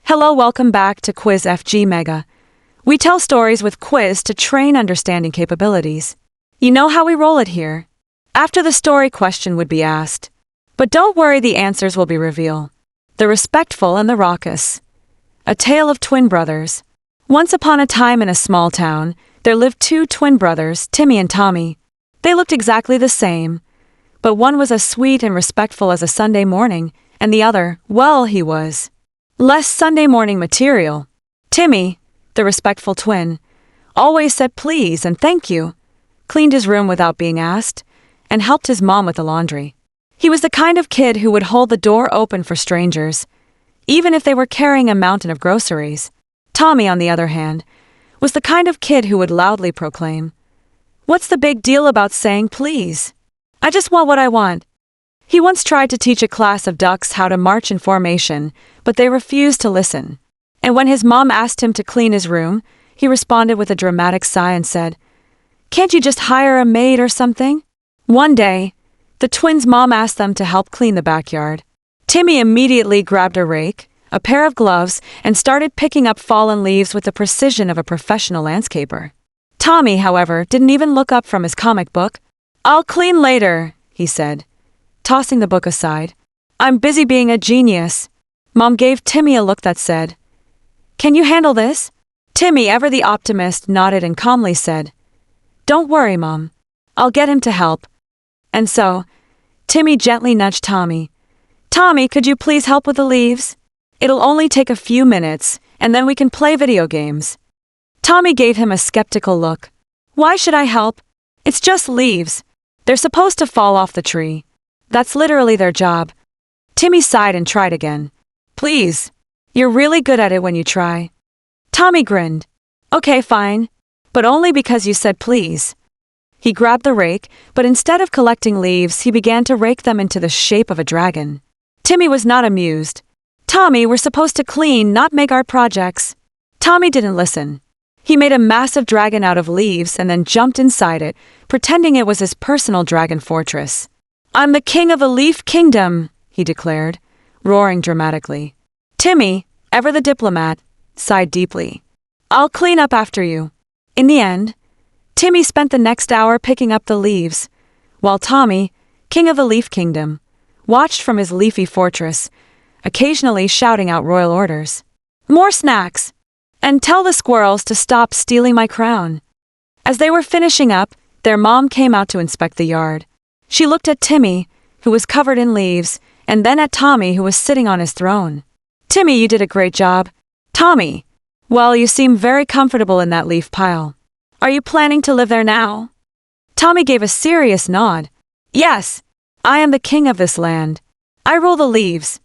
Hello, welcome back to Quiz FG Mega. We tell stories with quiz to train understanding capabilities. You know how we roll it here. After the story, question would be asked. But don't worry, the answers will be revealed. The Respectful and the Raucous. A tale of twin brothers. Once upon a time in a small town, there lived two twin brothers, Timmy and Tommy. They looked exactly the same, but one was as sweet and respectful as a Sunday morning, and the other, well, he was less Sunday morning material. Timmy, the respectful twin, always said please and thank you, cleaned his room without being asked, and helped his mom with the laundry. He was the kind of kid who would hold the door open for strangers, even if they were carrying a mountain of groceries. Tommy, on the other hand, was the kind of kid who would loudly proclaim, "What's the big deal about saying please? I just want what I want." He once tried to teach a class of ducks how to march in formation, but they refused to listen. And when his mom asked him to clean his room, he responded with a dramatic sigh and said, "Can't you just hire a maid or something?" One day, the twins' mom asked them to help clean the backyard. Timmy immediately grabbed a rake, a pair of gloves, and started picking up fallen leaves with the precision of a professional landscaper. Tommy, however, didn't even look up from his comic book. "I'll clean later," he said, tossing the book aside. "I'm busy being a genius." Mom gave Timmy a look that said, "Can you handle this?" Timmy, ever the optimist, nodded and calmly said, "Don't worry, Mom. I'll get him to help." And so, Timmy gently nudged Tommy. "Tommy, could you please help with the leaves? It'll only take a few minutes, and then we can play video games." Tommy gave him a skeptical look. "Why should I help? It's just leaves. They're supposed to fall off the tree. That's literally their job." Timmy sighed and tried again. "Please. You're really good at it when you try." Tommy grinned. "Okay, fine. But only because you said please." He grabbed the rake, but instead of collecting leaves, he began to rake them into the shape of a dragon. Timmy was not amused. "Tommy, we're supposed to clean, not make art projects." Tommy didn't listen. He made a massive dragon out of leaves and then jumped inside it, pretending it was his personal dragon fortress. "I'm the king of the leaf kingdom," he declared, roaring dramatically. Timmy, ever the diplomat, sighed deeply. "I'll clean up after you." In the end, Timmy spent the next hour picking up the leaves, while Tommy, king of the leaf kingdom, watched from his leafy fortress, occasionally shouting out royal orders. "More snacks! And tell the squirrels to stop stealing my crown." As they were finishing up, their mom came out to inspect the yard. She looked at Timmy, who was covered in leaves, and then at Tommy, who was sitting on his throne. "Timmy, you did a great job." "Tommy, well, you seem very comfortable in that leaf pile. Are you planning to live there now?" Tommy gave a serious nod. "Yes, I am the king of this land. I rule the leaves."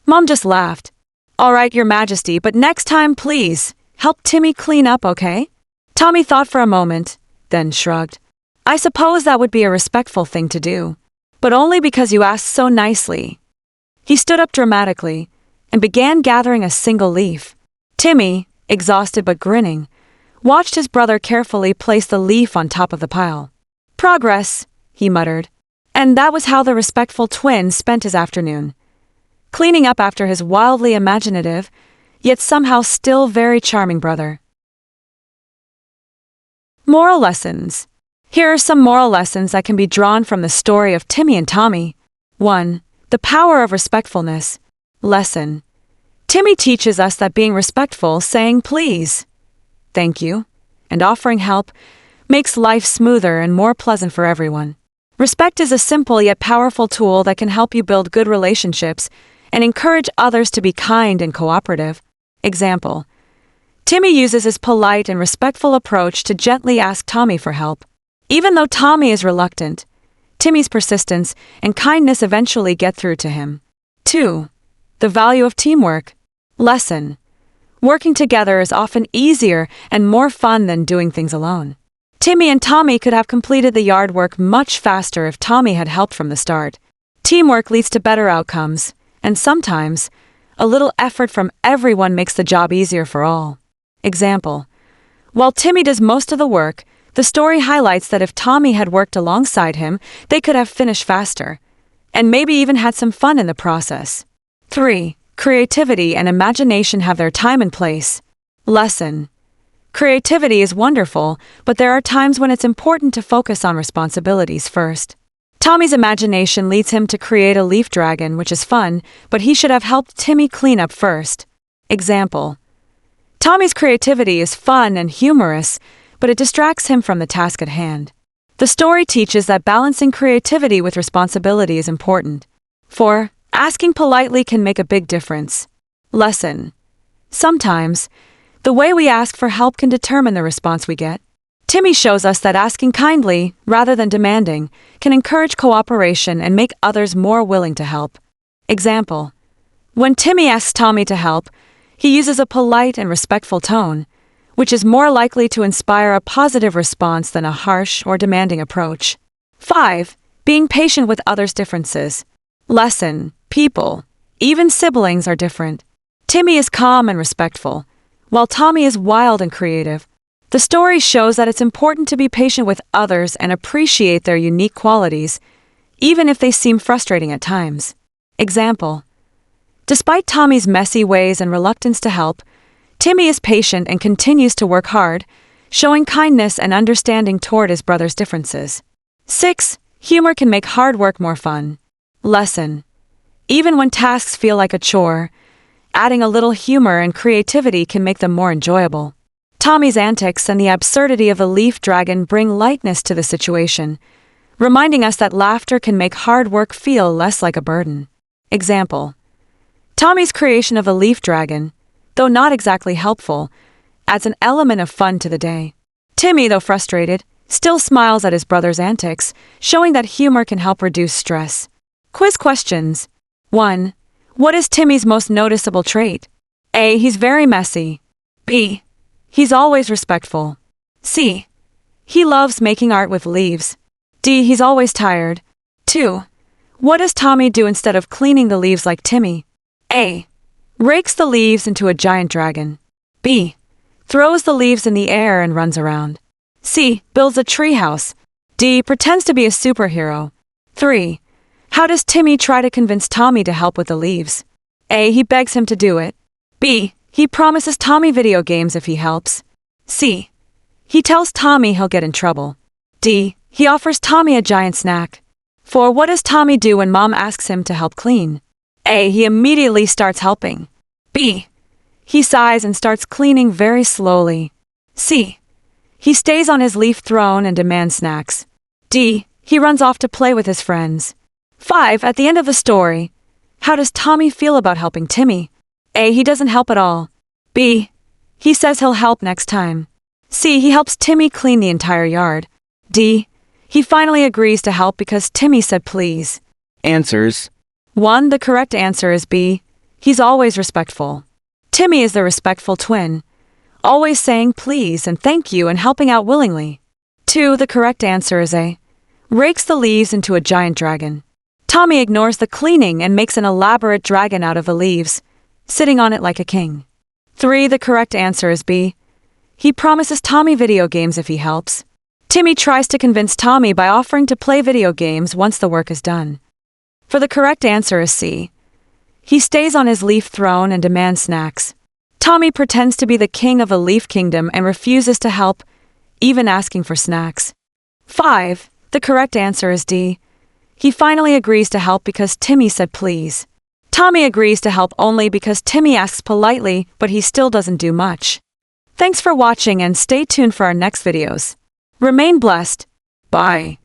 Mom just laughed. "All right, Your Majesty, but next time, please, help Timmy clean up, okay?" Tommy thought for a moment, then shrugged. "I suppose that would be a respectful thing to do, but only because you asked so nicely." He stood up dramatically and began gathering a single leaf. Timmy, exhausted but grinning, watched his brother carefully place the leaf on top of the pile. "Progress," he muttered. And that was how the respectful twin spent his afternoon, cleaning up after his wildly imaginative, yet somehow still very charming brother. Moral lessons. Here are some moral lessons that can be drawn from the story of Timmy and Tommy. 1. The power of respectfulness. Lesson. Timmy teaches us that being respectful, saying please, thank you, and offering help makes life smoother and more pleasant for everyone. Respect is a simple yet powerful tool that can help you build good relationships and encourage others to be kind and cooperative. Example. Timmy uses his polite and respectful approach to gently ask Tommy for help. Even though Tommy is reluctant, Timmy's persistence and kindness eventually get through to him. 2. The value of teamwork. Lesson. Working together is often easier and more fun than doing things alone. Timmy and Tommy could have completed the yard work much faster if Tommy had helped from the start. Teamwork leads to better outcomes, and sometimes, a little effort from everyone makes the job easier for all. Example. While Timmy does most of the work, the story highlights that if Tommy had worked alongside him, they could have finished faster, and maybe even had some fun in the process. 3. creativity and imagination have their time and place. Lesson: creativity is wonderful, but there are times when it's important to focus on responsibilities first. Tommy's imagination leads him to create a leaf dragon, which is fun, but he should have helped Timmy clean up first. Example: Tommy's creativity is fun and humorous, but it distracts him from the task at hand. The story teaches that balancing creativity with responsibility is important. 4. Asking politely can make a big difference. Lesson: sometimes, the way we ask for help can determine the response we get. Timmy shows us that asking kindly, rather than demanding, can encourage cooperation and make others more willing to help. Example: when Timmy asks Tommy to help, he uses a polite and respectful tone, which is more likely to inspire a positive response than a harsh or demanding approach. 5. Being patient with others' differences. Lesson: people, even siblings, are different. Timmy is calm and respectful, while Tommy is wild and creative. The story shows that it's important to be patient with others and appreciate their unique qualities, even if they seem frustrating at times. Example: despite Tommy's messy ways and reluctance to help, Timmy is patient and continues to work hard, showing kindness and understanding toward his brother's differences. 6. Humor can make hard work more fun. Lesson: even when tasks feel like a chore, adding a little humor and creativity can make them more enjoyable. Tommy's antics and the absurdity of the leaf dragon bring lightness to the situation, reminding us that laughter can make hard work feel less like a burden. Example: Tommy's creation of a leaf dragon, though not exactly helpful, adds an element of fun to the day. Timmy, though frustrated, still smiles at his brother's antics, showing that humor can help reduce stress. Quiz questions. 1. What is Timmy's most noticeable trait? A. He's very messy. B. He's always respectful. C. He loves making art with leaves. D. He's always tired. 2. What does Tommy do instead of cleaning the leaves like Timmy? A. Rakes the leaves into a giant dragon. B. Throws the leaves in the air and runs around. C. Builds a treehouse. D. Pretends to be a superhero. 3. How does Timmy try to convince Tommy to help with the leaves? A. He begs him to do it. B. He promises Tommy video games if he helps. C. He tells Tommy he'll get in trouble. D. He offers Tommy a giant snack. 4. What does Tommy do when Mom asks him to help clean? A. He immediately starts helping. B. He sighs and starts cleaning very slowly. C. He stays on his leaf throne and demands snacks. D. He runs off to play with his friends. 5. At the end of the story, how does Tommy feel about helping Timmy? A. He doesn't help at all. B. He says he'll help next time. C. He helps Timmy clean the entire yard. D. He finally agrees to help because Timmy said please. Answers. 1. The correct answer is B. He's always respectful. Timmy is the respectful twin, always saying please and thank you and helping out willingly. 2. The correct answer is A. Rakes the leaves into a giant dragon. Tommy ignores the cleaning and makes an elaborate dragon out of the leaves, sitting on it like a king. 3. The correct answer is B. He promises Tommy video games if he helps. Timmy tries to convince Tommy by offering to play video games once the work is done. For the correct answer is C. He stays on his leaf throne and demands snacks. Tommy pretends to be the king of a leaf kingdom and refuses to help, even asking for snacks. 5. The correct answer is D. He finally agrees to help because Timmy said please. Tommy agrees to help only because Timmy asks politely, but he still doesn't do much. Thanks for watching and stay tuned for our next videos. Remain blessed. Bye.